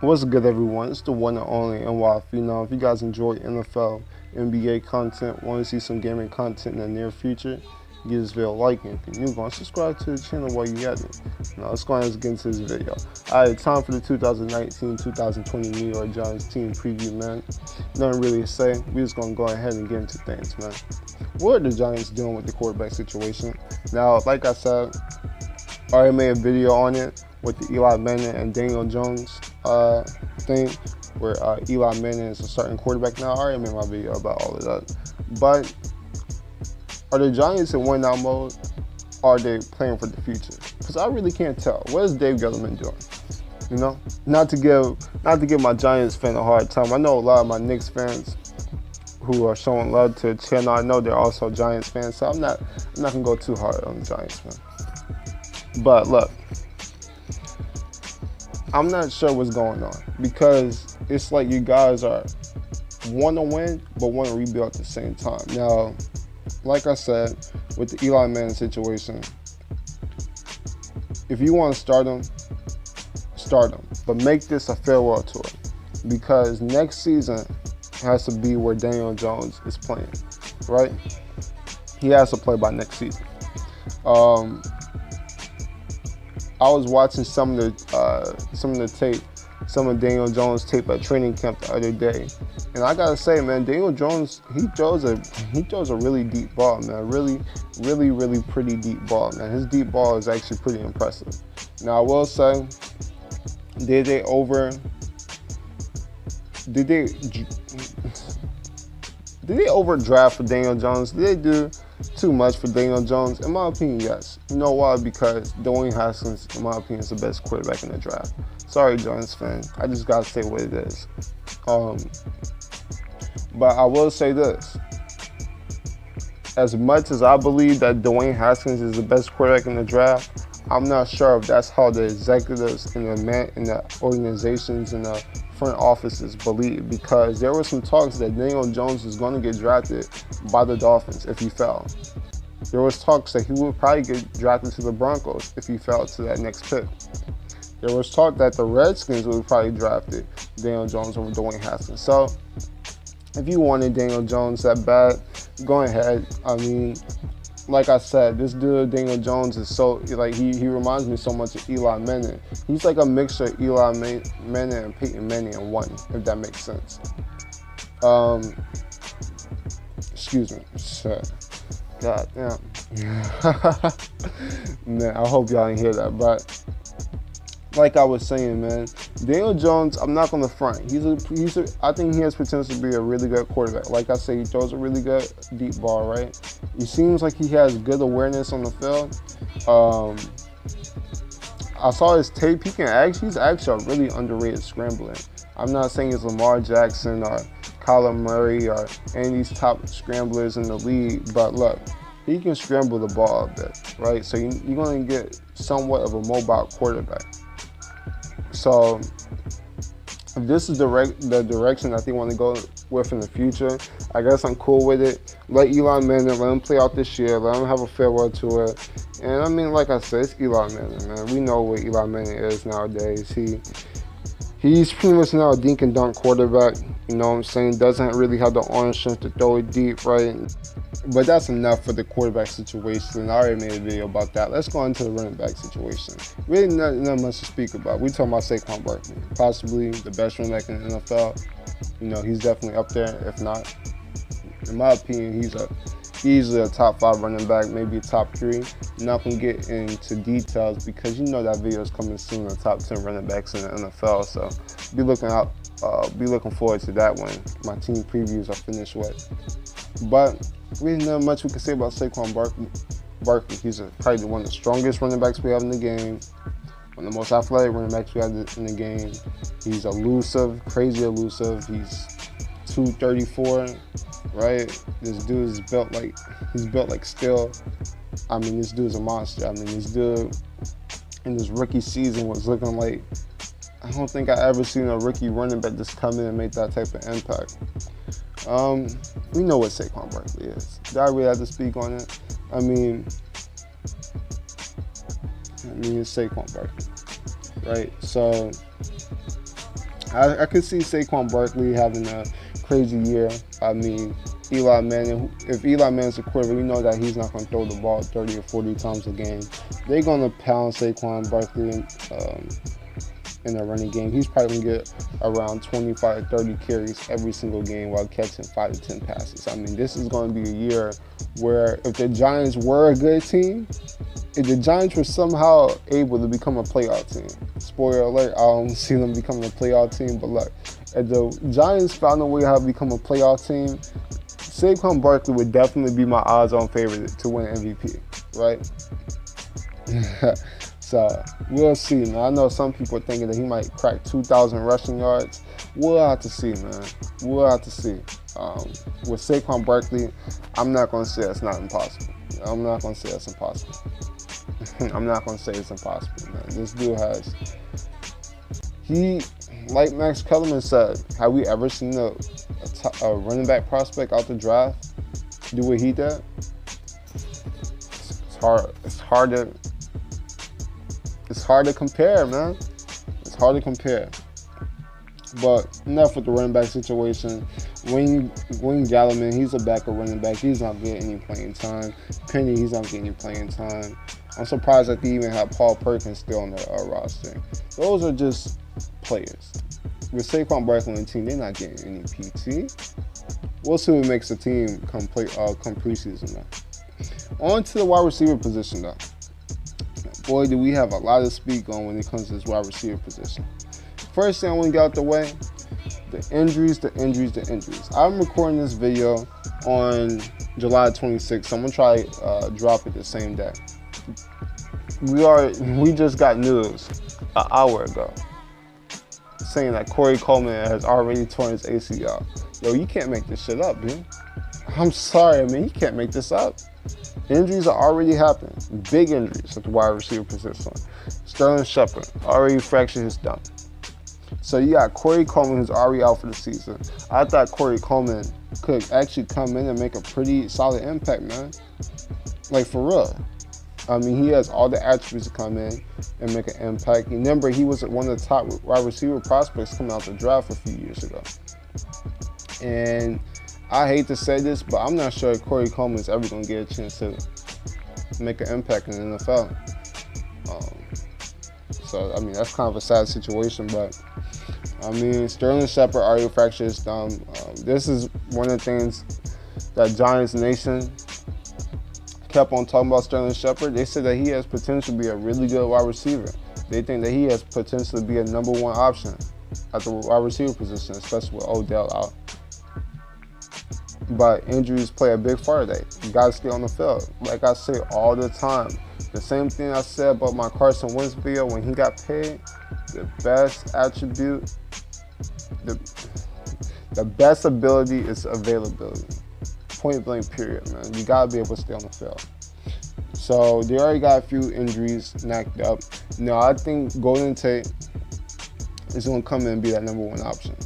What's good, everyone? It's the one and only NY Phenom. If you guys enjoy NFL, NBA content, want to see some gaming content in the near future, give this video a like, and if you're new, go and subscribe to the channel while you're at it. Now, let's go ahead and get into this video. Alright, time for the 2019-2020 New York Giants team preview, man. Nothing really to say. We're just going to go ahead and get into things, man. What are the Giants doing with the quarterback situation? Now, like I said, I already made a video on it with the Eli Manning and Daniel Jones thing, where Eli Manning is a starting quarterback now. I already made my video about all of that. But are the Giants in win-now mode? Or are they playing for the future? Because I really can't tell. What is Dave Gettleman doing? You know, not to give my Giants fan a hard time. I know a lot of my Knicks fans who are showing love to the channel. I know they're also Giants fans, so I'm not gonna go too hard on the Giants, man. But look, I'm not sure what's going on, because it's like you guys want to win but want to rebuild at the same time. Now, like I said, with the Eli Manning situation, if you want to start him, but make this a farewell tour, because next season has to be where Daniel Jones is playing, right? He has to play by next season. I was watching some of the tape, some of Daniel Jones' tape at training camp the other day, and I gotta say, man, Daniel Jones, he throws a really deep ball, man, really pretty deep ball, man. His deep ball is actually pretty impressive. Now, I will say, did they overdraft for Daniel Jones? Did they do too much for Daniel Jones? In my opinion, yes. You know why? Because Dwayne Haskins, in my opinion, is the best quarterback in the draft. Sorry, Giants fan. I just gotta say what it is. But I will say this. As much as I believe that Dwayne Haskins is the best quarterback in the draft, I'm not sure if that's how the executives in the organizations and the front offices believe, because there were some talks that Daniel Jones is going to get drafted by the Dolphins if he fell. There was talks that he would probably get drafted to the Broncos if he fell to that next pick. There was talk that the Redskins would probably drafted Daniel Jones over Dwayne Haskins. So if you wanted Daniel Jones that bad, go ahead. I mean, like I said, this dude, Daniel Jones, is so, like, he reminds me so much of Eli Manning. He's like a mixture of Eli Manning and Peyton Manning in one, if that makes sense. Excuse me. Shit. God damn. Man, I hope y'all didn't hear that. But like I was saying, man, Daniel Jones, I'm not gonna front. I think he has potential to be a really good quarterback. Like I say, he throws a really good deep ball, right? He seems like he has good awareness on the field. I saw his tape. He's actually a really underrated scrambler. I'm not saying it's Lamar Jackson or Kyler Murray or any of these top scramblers in the league, but look, he can scramble the ball a bit, right? So you're gonna get somewhat of a mobile quarterback. So if this is the direction that they want to go with in the future, I guess I'm cool with it. Let Eli Manning, let him play out this year, let him have a farewell tour. And I mean, like I said, it's Eli Manning, man. We know what Eli Manning is nowadays. He's pretty much now a dink and dunk quarterback, you know what I'm saying? Doesn't really have the arm strength to throw it deep, right? But that's enough for the quarterback situation. I already made a video about that. Let's go into the running back situation. Really not much to speak about. We're talking about Saquon Barkley, possibly the best running back in the NFL. You know, he's definitely up there, if not. In my opinion, he's easily a top 5 running back, maybe a top 3. I'm not gonna get into details because you know that video is coming soon, the top 10 running backs in the NFL. So be looking forward to that when my team previews are finished with. But really not much we can say about Saquon Barkley. He's probably one of the strongest running backs we have in the game, one of the most athletic running backs we have in the game. He's elusive, crazy elusive. He's 234, right? This dude is built like steel. I mean, this dude's a monster. I mean, this dude in his rookie season was looking like, I don't think I ever seen a rookie running back just come in and make that type of impact. We know what Saquon Barkley is. Do I really have to speak on it? I mean, it's Saquon Barkley, right? So I can see Saquon Barkley having a crazy year. I mean, Eli Manning, if Eli Manning's a quarterback, we know that he's not going to throw the ball 30 or 40 times a game. They're going to pound Saquon Barkley in a running game. He's probably going to get around 25 to 30 carries every single game while catching 5 to 10 passes. I mean, this is going to be a year where if the Giants were a good team, if the Giants were somehow able to become a playoff team, spoiler alert, I don't see them becoming a playoff team, but look, if the Giants found a way how to become a playoff team, Saquon Barkley would definitely be my odds-on favorite to win MVP, right? So we'll see, man. I know some people are thinking that he might crack 2,000 rushing yards. We'll have to see, man. We'll have to see. With Saquon Barkley, I'm not going to say it's not impossible. I'm not going to say it's impossible. I'm not going to say it's impossible, man. This dude has... like Max Kellerman said, have we ever seen a running back prospect out the draft do what he did? It's hard to compare, man. It's hard to compare. But enough with the running back situation. Wayne Gallman, he's a backup running back. He's not getting any playing time. Penny, he's not getting any playing time. I'm surprised that they even have Paul Perkins still on the roster. Those are just players. With Saquon Barkley on the team, they're not getting any PT. We'll see what makes the team come preseason now. On to the wide receiver position though. Boy, do we have a lot to speak on when it comes to this wide receiver position. First thing I want to get out the way, the injuries. I'm recording this video on July 26th, so I'm going to try drop it the same day. We just got news an hour ago saying that Corey Coleman has already torn his ACL. Yo, you can't make this shit up, dude. I'm sorry, man, you can't make this up. Injuries are already happening. Big injuries at the wide receiver position. Sterling Shepard already fractured his thumb. So you got Corey Coleman who's already out for the season. I thought Corey Coleman could actually come in and make a pretty solid impact, man. Like, for real. I mean, he has all the attributes to come in and make an impact. Remember, he was one of the top wide receiver prospects coming out the draft a few years ago. And I hate to say this, but I'm not sure if Corey Coleman is ever going to get a chance to make an impact in the NFL. So, I mean, that's kind of a sad situation, but I mean, Sterling Shepard already fractured his thumb. This is one of the things that Giants Nation kept on talking about Sterling Shepard. They said that he has potential to be a really good wide receiver. They think that he has potential to be a number one option at the wide receiver position, especially with Odell out. But injuries play a big part of that. You got to stay on the field. Like I say all the time, the same thing I said about my Carson Wentz video when he got paid. The best attribute, the best ability is availability. Point blank period, man. You got to be able to stay on the field. So they already got a few injuries knocked up. Now I think Golden Tate is going to come in and be that number one option,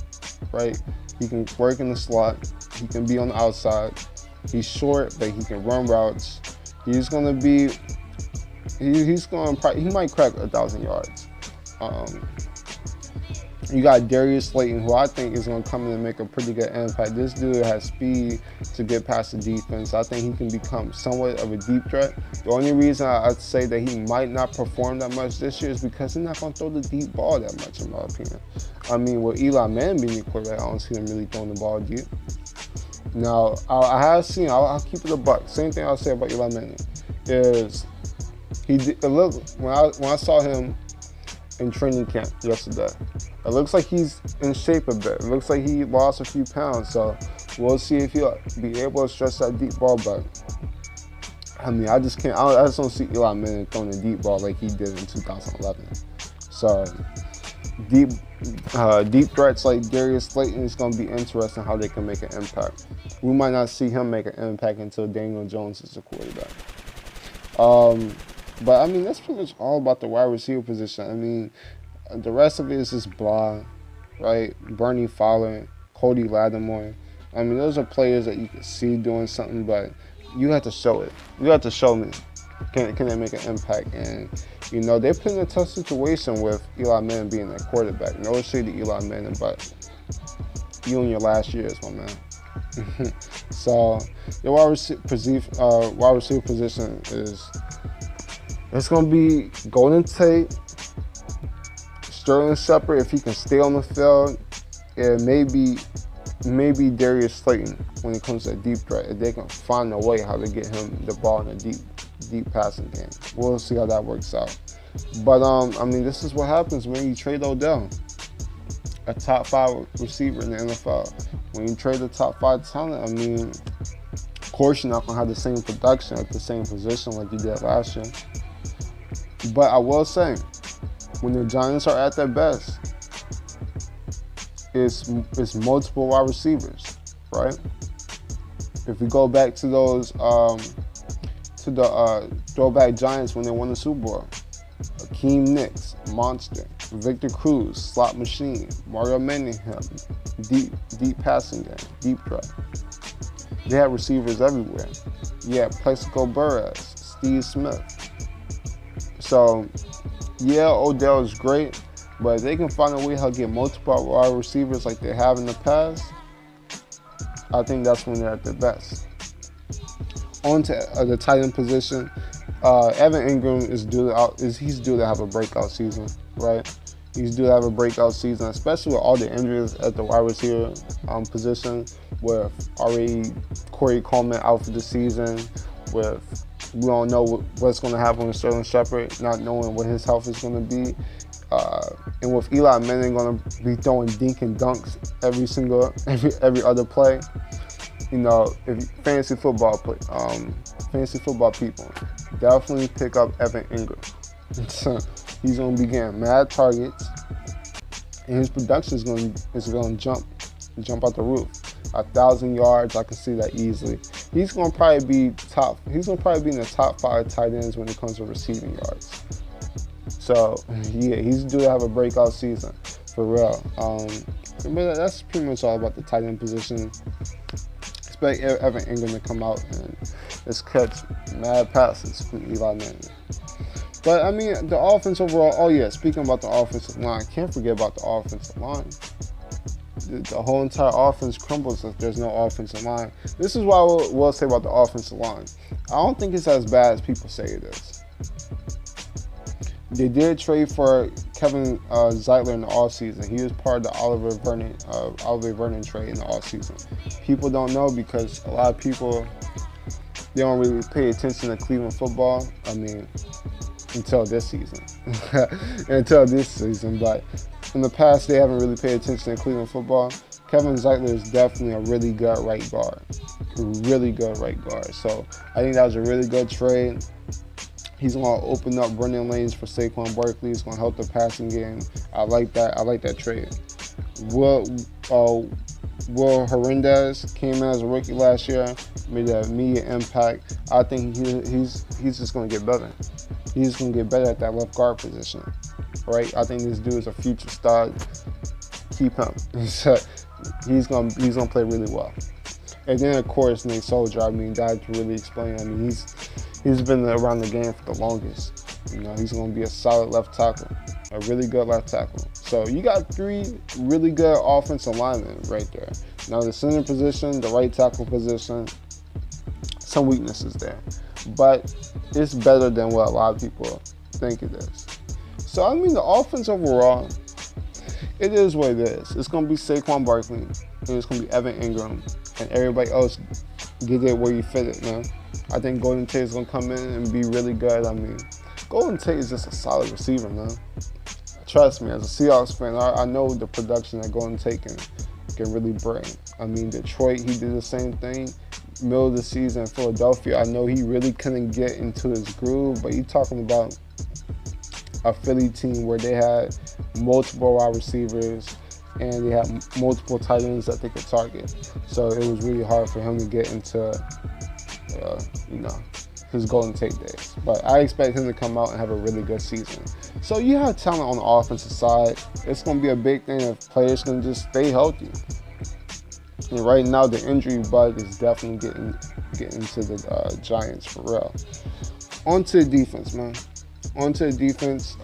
right? He can work in the slot. He can be on the outside. He's short, but he can run routes. He's going to be, he might crack 1,000 yards. You got Darius Slayton, who I think is going to come in and make a pretty good impact. This dude has speed to get past the defense. I think he can become somewhat of a deep threat. The only reason I'd say that he might not perform that much this year is because he's not going to throw the deep ball that much, in my opinion. I mean, with Eli Manning being the quarterback, I don't see him really throwing the ball deep. Now, I have seen, I'll keep it a buck. Same thing I'll say about Eli Manning is when I saw him in training camp yesterday, it looks like he's in shape a bit. It looks like he lost a few pounds, so we'll see if he'll be able to stretch that deep ball back. I mean, I just don't see Eli Manning throwing a deep ball like he did in 2011. So deep threats like Darius Slayton is going to be interesting how they can make an impact. We might not see him make an impact until Daniel Jones is the quarterback. But, I mean, that's pretty much all about the wide receiver position. I mean, the rest of it is just blah, right? Bernie Fowler, Cody Lattimore. I mean, those are players that you can see doing something, but you have to show it. You have to show me. Can they make an impact? And you know, they're put in a tough situation with Eli Manning being their quarterback. No shade to Eli Manning, but you in your last years, my man. So the wide receiver position is, it's going to be Golden Tate, Sterling Shepard if he can stay on the field, and maybe Darius Slayton when it comes to a deep threat. If they can find a way how to get him the ball in a deep passing game. We'll see how that works out. But I mean, this is what happens when you trade Odell, a top 5 receiver in the NFL. When you trade the top 5 talent, I mean, of course you're not gonna have the same production at the same position like you did last year. But I will say, when the Giants are at their best, it's multiple wide receivers, right? If we go back to those to the throwback Giants when they won the Super Bowl, Akeem Nicks, monster. Victor Cruz, slot machine. Mario Manningham, deep passing game, deep threat. They had receivers everywhere. Yeah, Plaxico Burress, Steve Smith. So, yeah, Odell is great, but if they can find a way how to get multiple wide receivers like they have in the past, I think that's when they're at their best. On to the tight end position. Evan Ingram is due to have a breakout season, right? He's due to have a breakout season, especially with all the injuries at the wide receiver position, with already Corey Coleman out for the season, with we don't know what's going to happen with Sterling Shepard, not knowing what his health is going to be, and with Eli Manning going to be throwing dink and dunks every other play. You know, if fantasy football people, definitely pick up Evan Ingram. He's going to be getting mad targets, and his production is going to jump out the roof. 1,000 yards, I can see that easily. He's going to probably be in the top 5 tight ends when it comes to receiving yards. So yeah, he's due to have a breakout season for real. But that's pretty much all about the tight end position. Expect Evan Ingram to come out and just catch mad passes from Eli Manning. But I mean, the offense overall. Oh yeah, speaking about the offensive line, can't forget about the offensive line. The whole entire offense crumbles if there's no offensive line. This is what I will say about the offensive line. I don't think it's as bad as people say it is. They did trade for Kevin Zeitler in the offseason. He was part of the Oliver Vernon trade in the offseason. People don't know because a lot of people, they don't really pay attention to Cleveland football. I mean, until this season. But in the past, they haven't really paid attention to Cleveland football. Kevin Zeitler is definitely a really good right guard. So I think that was a really good trade. He's going to open up running lanes for Saquon Barkley. He's going to help the passing game. I like that trade. Will Hernandez came in as a rookie last year, made an immediate impact. I think he's just going to get better. He's going to get better at that left guard position, right? I think this dude is a future star. Keep him. He's going to play really well. And then of course Nate Soldier. I mean, that really explain. I mean, he's been around the game for the longest. You know, he's going to be a solid left tackle, a really good left tackle. So you got 3 really good offensive linemen right there. Now the center position, the right tackle position, some weaknesses there, but it's better than what a lot of people think it is. So I mean, the offense overall, it is what it is. It's going to be Saquon Barkley, and it's going to be Evan Ingram, and everybody else get it where you fit it, man. I think Golden Tate is going to come in and be really good. I mean, Golden Tate is just a solid receiver, man. Trust me, as a Seahawks fan, I know the production that Golden Tate can really bring. I mean, Detroit, he did the same thing. Middle of the season in Philadelphia, I know he really couldn't get into his groove, but you're talking about a Philly team where they had multiple wide receivers and they had multiple tight ends that they could target. So it was really hard for him to get into, his Golden Tate days. But I expect him to come out and have a really good season. So you have talent on the offensive side. It's going to be a big thing if players can just stay healthy. And right now, the injury bug is definitely getting to the Giants for real. On to the defense, man. On to the defense.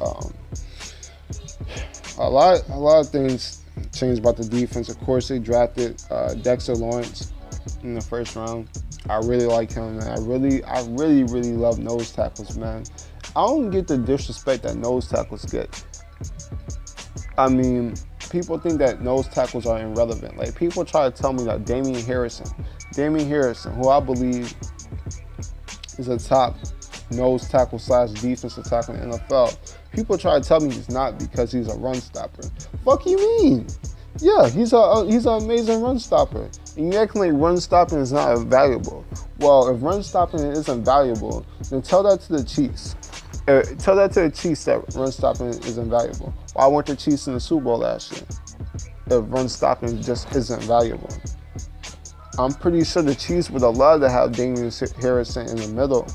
A lot of things changed about the defense. Of course, they drafted Dexter Lawrence in the first round. I really like him, man. I really love nose tackles, man. I don't get the disrespect that nose tackles get. I mean, people think that nose tackles are irrelevant. Like, people try to tell me that Damian Harrison, who I believe is a top nose tackle / defensive tackle in the NFL, people try to tell me he's not because he's a run stopper. Fuck you mean? Yeah, he's an amazing run stopper. And you acting like run stopping is not valuable. Well, if run stopping isn't valuable, then tell that to the Chiefs. Tell that to the Chiefs that run stopping is invaluable. Why weren't the Chiefs in the Super Bowl last year if run stopping just isn't valuable? I'm pretty sure the Chiefs would have loved to have Damian Harrison in the middle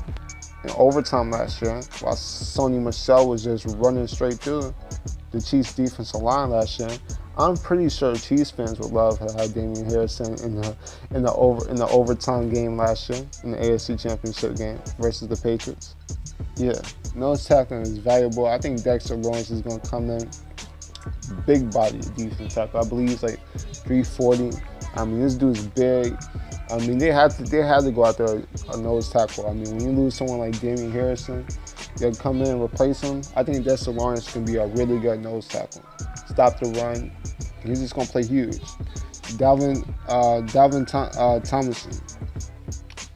in overtime last year, while Sony Michel was just running straight through the Chiefs' defensive line last year. I'm pretty sure Chiefs fans would love to have Damian Harrison in the overtime game last year, in the AFC Championship game versus the Patriots. Yeah, nose tackling is valuable. I think Dexter Lawrence is going to come in big body defense tackle. I believe he's like 340. I mean, this dude's big. I mean, they had to go out there a nose tackle. I mean, when you lose someone like Damian Harrison, they'll come in and replace him. I think Dexter Lawrence can be a really good nose tackle. Stop the run. He's just gonna play huge. Dalvin Tomlinson,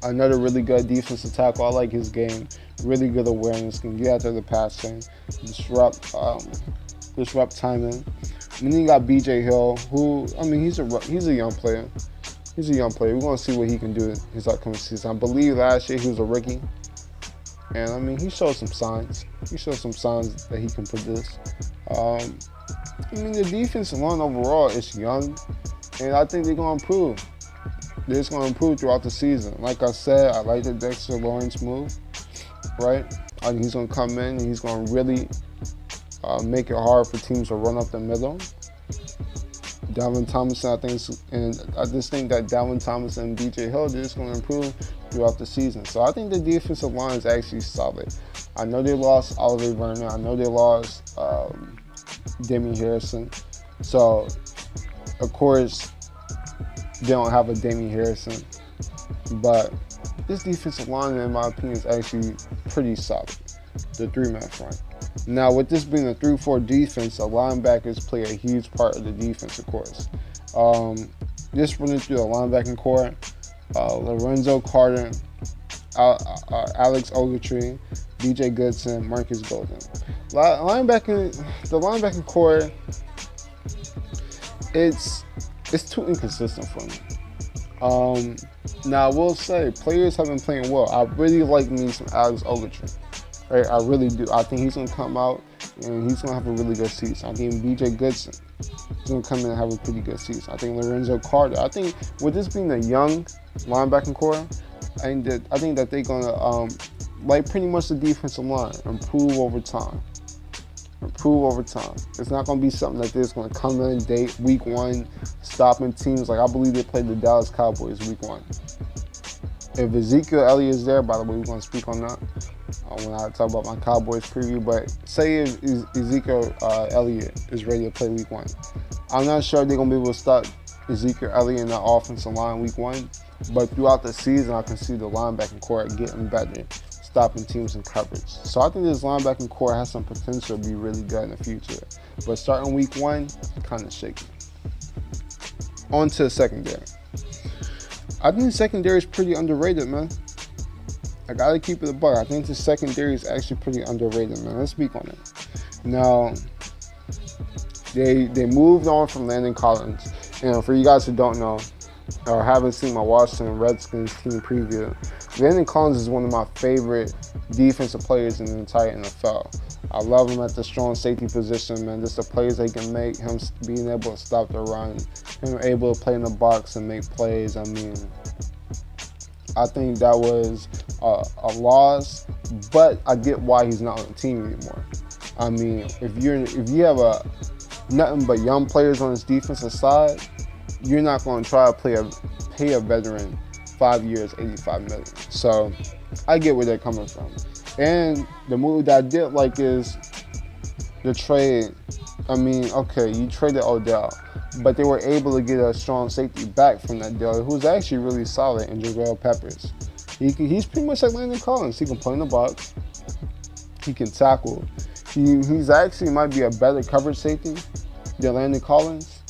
another really good defensive tackle. I like his game. Really good awareness. Can get out there the passing, disrupt timing. And then you got B.J. Hill, who, I mean, he's a young player. He's a young player. We're going to see what he can do his upcoming season. I believe last year he was a rookie. And, I mean, he showed some signs. That he can produce. I mean, the defensive line overall is young. And I think they're going to improve. They're just going to improve throughout the season. Like I said, I like the Dexter Lawrence move. Right? I think he's going to come in and he's going to really make it hard for teams to run up the middle. Dalvin Tomlinson, I just think that Dalvin Tomlinson and B.J. Hill, they're just going to improve throughout the season. So I think the defensive line is actually solid. I know they lost Oliver Vernon. I know they lost Damian Harrison. So, of course, they don't have a Damian Harrison. But this defensive line, in my opinion, is actually pretty solid. The three-man front. Now, with this being a 3-4 defense, the linebackers play a huge part of the defense, of course. Just running through the linebacking core, Lorenzo Carter, Alex Ogletree, DJ Goodson, Marcus Golden. The linebacking core, it's too inconsistent for me. Now, I will say, players have been playing well. I really like me some Alex Ogletree. Right, I really do. I think he's going to come out and he's going to have a really good season. I think B.J. Goodson is going to come in and have a pretty good season. I think Lorenzo Carter. I think with this being a young linebacking core, I think that they're going to, like pretty much the defensive line, improve over time. It's not going to be something that they're just going to come in week one, stopping teams. Like I believe they played the Dallas Cowboys week 1. If Ezekiel Elliott is there, by the way, we're going to speak on that when I talk about my Cowboys preview. But say if Ezekiel Elliott is ready to play week 1. I'm not sure they're going to be able to stop Ezekiel Elliott in that offensive line week 1. But throughout the season, I can see the linebacking core getting better, stopping teams in coverage. So I think this linebacking core has some potential to be really good in the future. But starting week 1, kind of shaky. On to the secondary. I think the secondary is pretty underrated, man. I gotta keep it a buck. I think the secondary is actually pretty underrated, man. Let's speak on it. Now, they moved on from Landon Collins. And for you guys who don't know or haven't seen my Washington Redskins team preview, Landon Collins is one of my favorite defensive players in the entire NFL. I love him at the strong safety position, man. Just the plays they can make, him being able to stop the run, him able to play in the box and make plays. I mean, I think that was a loss, but I get why he's not on the team anymore. I mean, if you have nothing but young players on his defensive side, you're not going to try to pay a veteran 5 years, $85 million. So I get where they're coming from. And the move that I did like is the trade. I mean, okay, you traded Odell, but they were able to get a strong safety back from that deal who's actually really solid in Jabril Peppers. He's pretty much like Landon Collins. He can play in the box. He can tackle. He's actually might be a better coverage safety than Landon Collins.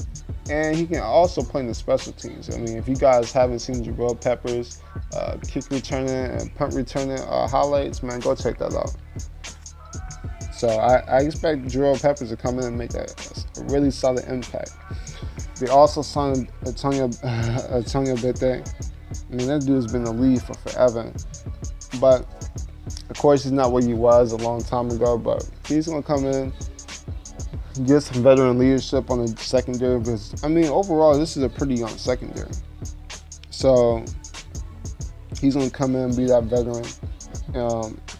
And he can also play in the special teams. I mean, if you guys haven't seen Jabril Peppers kick returning and punt returning highlights, man, go check that out. So I expect Jabril Peppers to come in and make a really solid impact. They also signed Antonio Bete. I mean, that dude's been in the league for forever. But, of course, he's not where he was a long time ago. But he's going to come in, get some veteran leadership on the secondary. Because, I mean, overall, this is a pretty young secondary. So, he's going to come in and be that veteran.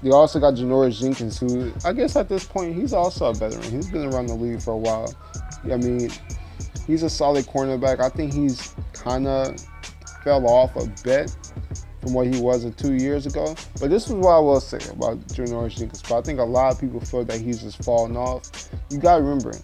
They also got Janoris Jenkins, who I guess at this point, he's also a veteran. He's been around the league for a while. I mean, he's a solid cornerback. I think he's kind of fell off a bit from what he was 2 years ago. But this is what I will say about Janoris Jenkins. But I think a lot of people feel that he's just falling off. You got to remember,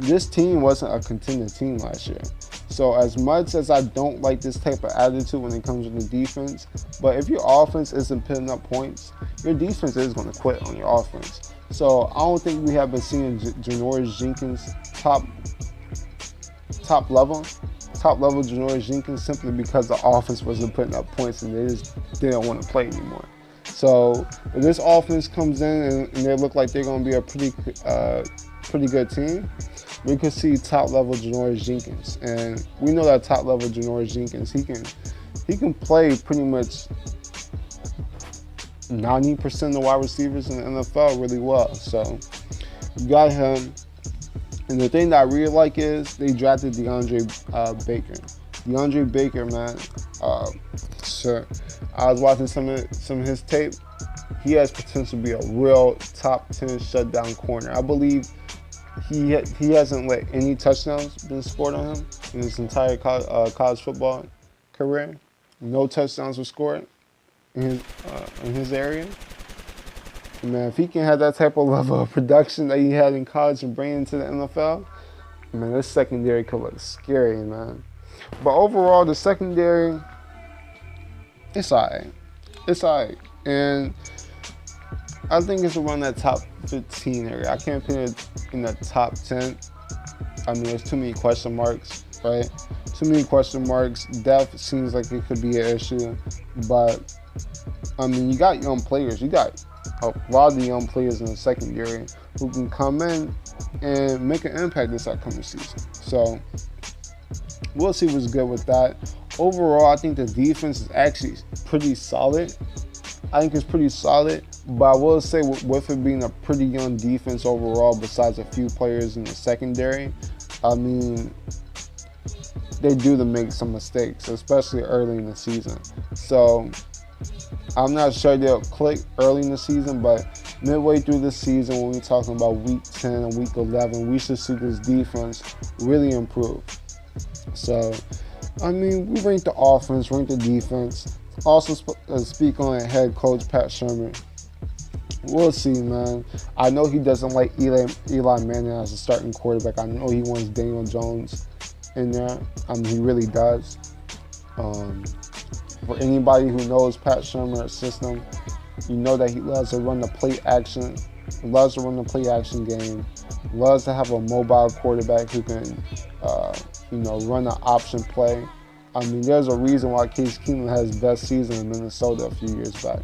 this team wasn't a contending team last year. So as much as I don't like this type of attitude when it comes to the defense, but if your offense isn't putting up points, your defense is going to quit on your offense. So I don't think we have been seeing Janoris Jenkins top level Janoris Jenkins simply because the offense wasn't putting up points and they just didn't want to play anymore. So if this offense comes in and they look like they're going to be a pretty good team, we could see top level Janoris Jenkins. And we know that top level Janoris Jenkins, he can play pretty much 90% of the wide receivers in the NFL really well. So you got him. And the thing that I really like is they drafted DeAndre Baker. DeAndre Baker, man, sure. I was watching some of his tape. He has potential to be a real top 10 shutdown corner. I believe he hasn't let any touchdowns been scored on him in his entire college football career. No touchdowns were scored in his area. And man, if he can have that type of level of production that he had in college and bring it into the NFL, man, this secondary could look scary, man. But overall, the secondary, it's all right. It's all right. And I think it's around that top 15 area. I can't put it in the top 10. I mean, there's too many question marks, right? Too many question marks. Depth seems like it could be an issue. But, I mean, you got young players. You got a lot of the young players in the secondary who can come in and make an impact this upcoming season. So, we'll see what's good with that. Overall, I think the defense is actually pretty solid. I think it's pretty solid, but I will say with it being a pretty young defense overall, besides a few players in the secondary, I mean, they do to make some mistakes, especially early in the season. So I'm not sure they'll click early in the season, but midway through the season, when we're talking about week 10 and week 11, we should see this defense really improve. So, I mean, we rank the offense, rank the defense. Also speak on head coach Pat Shermer. We'll see, man. I know he doesn't like Eli Manning as a starting quarterback. I know he wants Daniel Jones in there. I mean, he really does. For anybody who knows Pat Shermer's system, you know that he loves to run the play action. He loves to run the play action game. Loves to have a mobile quarterback who can, run an option play. I mean, there's a reason why Case Keenum had his best season in Minnesota a few years back.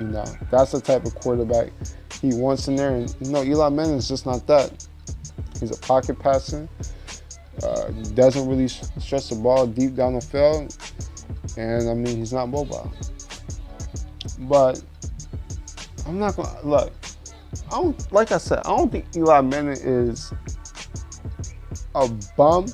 You know, that's the type of quarterback he wants in there. And, Eli Manning is just not that. He's a pocket passer. Doesn't really stretch the ball deep down the field. And, I mean, he's not mobile. But I'm not going to, look, like I said, I don't think Eli Manning is a bum,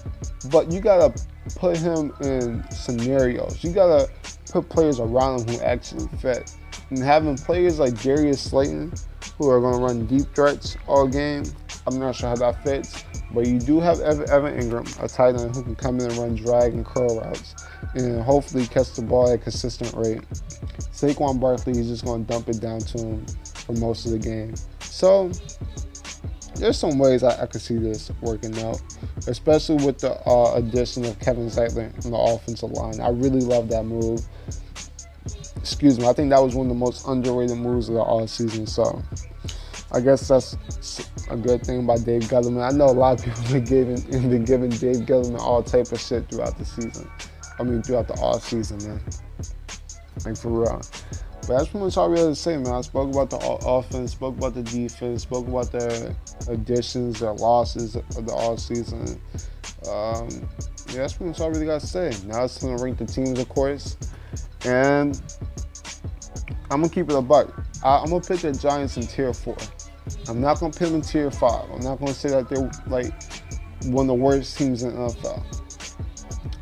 but you got to put him in scenarios. You got to put players around him who actually fit. And having players like Darius Slayton, who are going to run deep threats all game, I'm not sure how that fits. But you do have Evan Ingram, a tight end who can come in and run drag and curl routes and hopefully catch the ball at a consistent rate. Saquon Barkley, he's just going to dump it down to him for most of the game. So there's some ways I could see this working out, especially with the addition of Kevin Zeitler on the offensive line. I really love that move. Excuse me. I think that was one of the most underrated moves of the offseason. So I guess that's a good thing about Dave Gettleman. I know a lot of people have been giving Dave Gettleman all type of shit throughout the season. Throughout the offseason, man. Like, for real. But that's pretty much all we had to say, man. I spoke about the offense, spoke about the defense, spoke about the additions, the losses of the offseason. Yeah, that's pretty much all we really got to say. Now it's time to rank the teams, of course. And I'm going to keep it a buck. I'm going to put the Giants in tier 4. I'm not going to put them in tier 5. I'm not going to say that they're like one of the worst teams in the NFL.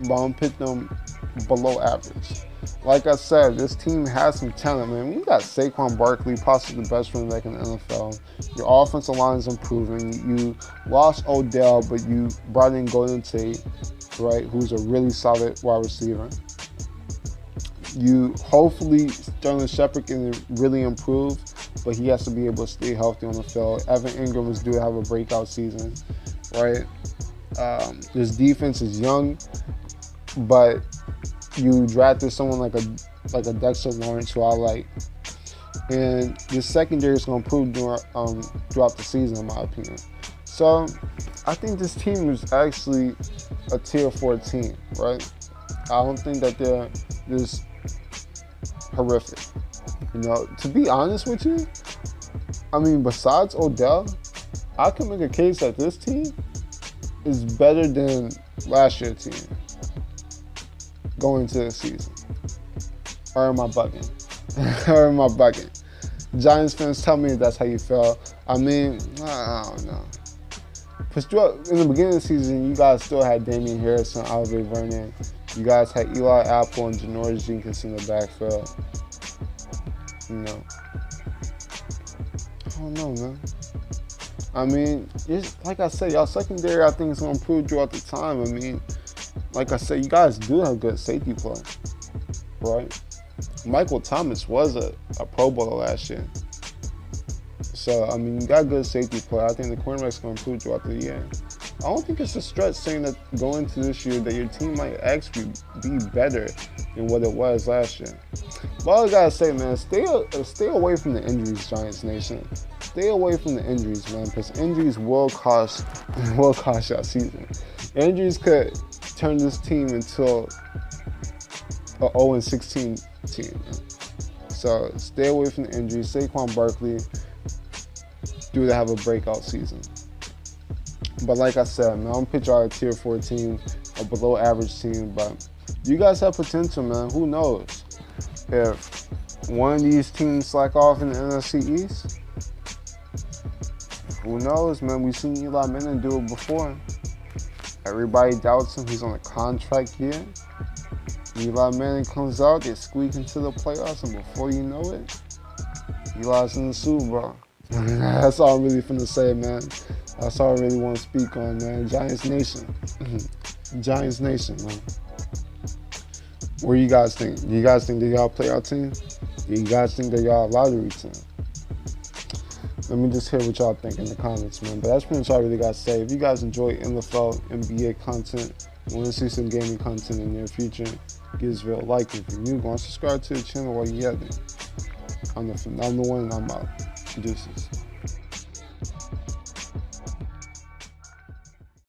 But I'm going to put them below average. Like I said, this team has some talent, man. You got Saquon Barkley, possibly the best running back in the NFL. Your offensive line is improving. You lost Odell, but you brought in Golden Tate, right, who's a really solid wide receiver. You hopefully Sterling Shepard can really improve, but he has to be able to stay healthy on the field. Evan Ingram is due to have a breakout season, right? This defense is young, but you drafted someone like a Dexter Lawrence, who I like, and this secondary is going to improve throughout the season, in my opinion. So I think this team is actually a tier 4 team, right? I don't think that they're this horrific. To be honest with you, besides Odell, I can make a case that this team is better than last year's team going into the season. Or am I bugging? Giants fans, tell me if that's how you feel. I don't know. In the beginning of the season, you guys still had Damian Harris and Oliver Vernon. You guys had Eli Apple and Janoris Jenkins in the backfield. I don't know, man. It's, like I said, y'all secondary, I think, is going to improve throughout the time. Like I said, you guys do have good safety play, right? Michael Thomas was a Pro Bowler last year. So, you got good safety play. I think the cornerback's going to improve throughout the year. I don't think it's a stretch saying that going into this year that your team might actually be better than what it was last year. But all I got to say, man, stay away from the injuries, Giants Nation. Stay away from the injuries, man, because injuries will cost y'all season. Injuries could turn this team into a 0-16 team, man. So stay away from the injuries. Saquon Barkley due to have a breakout season. But like I said, man, I'm going to pitch y'all a tier 4 team, a below average team. But you guys have potential, man. Who knows? If one of these teams slack off in the NFC East, who knows, man? We've seen Eli Manning do it before. Everybody doubts him. He's on a contract year. Eli Manning comes out, they squeak into the playoffs, and before you know it, Eli's in the Super Bowl. That's all I'm really finna say, man. That's all I really want to speak on, man. Giants Nation. Giants Nation, man. What do you guys think? Do you guys think that y'all play our team? Do you guys think that y'all a lottery team? Let me just hear what y'all think in the comments, man. But that's pretty much all I really got to say. If you guys enjoy NFL, NBA content, and want to see some gaming content in the near future, give this video a like. If you're new, go and subscribe to the channel while you're at it. I'm the phenomenal one, and I'm out. Deuces.